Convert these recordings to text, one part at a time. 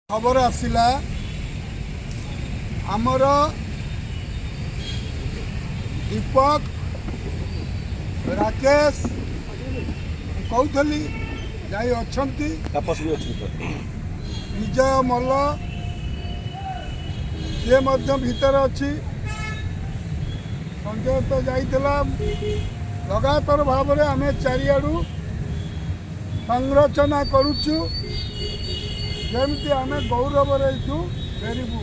खबर आसला आमर दीपक राकेश कहली जाई अच्छी विजय मल्ल सी भीतर अच्छी संजय तो जाइला लगातार भाव में आम चारिआडू संरचना करुचु जमती आम गौरव रहीचु फेरबू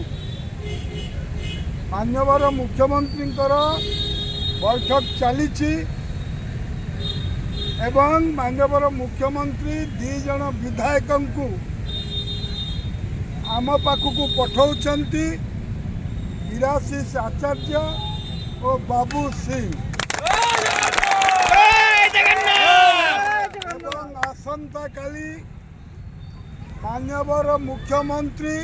माननीय मुख्यमंत्री बैठक चली एवं माननीय मुख्यमंत्री दी जन विधायक को आम पाखक पठाउछंती ईराशीष आचार्य और बाबू सिंह आसंता काली माननीय मुख्यमंत्री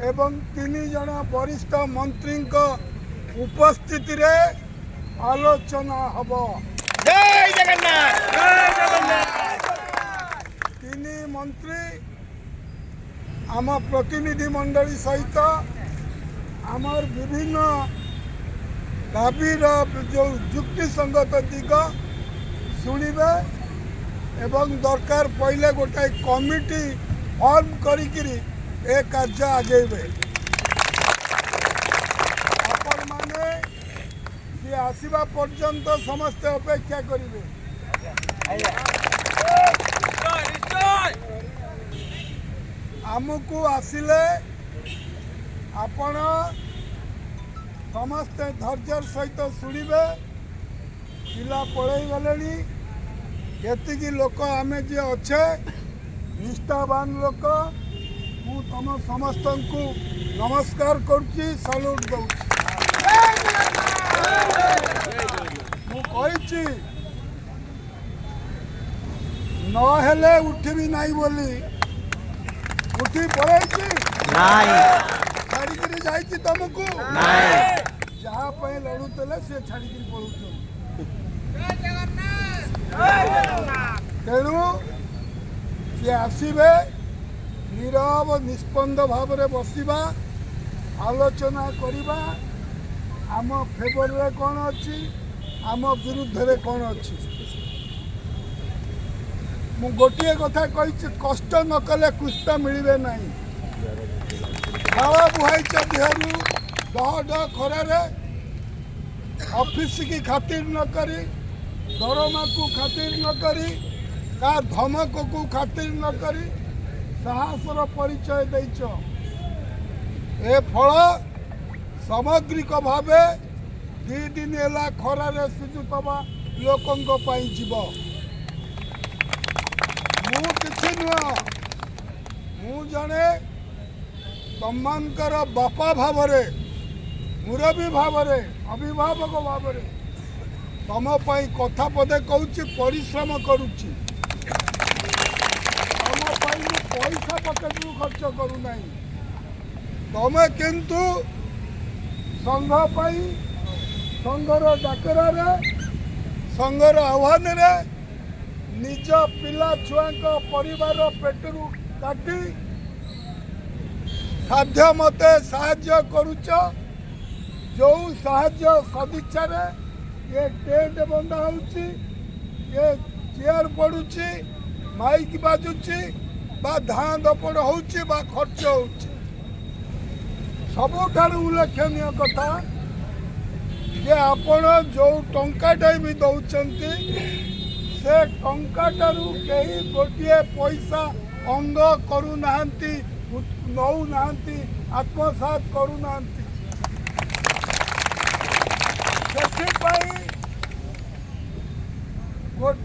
एवं 3 जन वरिष्ठ मंत्री उपस्थिति रे आलोचना हब। जय जगन्नाथ जय जगन्नाथ। 3 मंत्री आम प्रतिनिधि मंडली सहित आमर विभिन्न दाबीर जो युक्तिसंगत दिग शुणिबे एवं दरकार पहले गोटाए कमिटी फॉर्म करिकिरी ए कार्य आगेबे। आपण माने सी आसीबा पर्यंत समस्त अपेक्षा करिवे। आमको आसिले आपण समस्त धैर्य सहित शुणिबे। पिला पळई गलेनी एतिकी लोक आम जे अच्छे निष्ठावान लोक मु तुम समस्त को नमस्कार करुच्ची सल्यूट दूँ। मुझे नहेले उठबी नाई बोली उठी पड़े छाड़ी जाइए तुमको जहाँ लड़ुले सी छाड़ी पड़ू तेणु सी आसबे नीरव निष्पन्द भाव में बसवा आलोचना करवा आम फेवर रे कौन अच्छी आम विरुद्ध रे कौन अच्छी। मु गोटे कथा कही कष्ट न कले कृष्ण मिलबे नहीं। खावा बुहाई देहरु डह डह खरार ऑफिस की खातिर न करी दरमा को खातिर न करी का धमक को खातिर न करी साहसर परिचय देच ए फल सामग्रिक भाव 2 दिन है खरार सुजुतवा लोकों जीव मुझे नुह मु जड़े तमंकर बापा भाव मुरबी भाव अभिभावक भाव तुम कथा पदे कहूँ परिश्रम करुच्ची तुम पैसा पकेट खर्च करूना तुम किंतु संघ संघर डाकर संघर आह्वान निज पिला छुआ परिवार पेटरू काटी साध्य मते साहाय्य करुच जो साहाय्य सदिच्छा ये टेंट बंधा होची ये चेयर पड़ुची माइक बाजुची बा धान दपड़ होची बा खर्च होची सबुठार उल्लेखनीय कथा जे आपण जो टंकाटा भी दौरान से टंकाटारू कहीं गोटे पैसा अंग करूना नौना आत्मसात करूना गोटे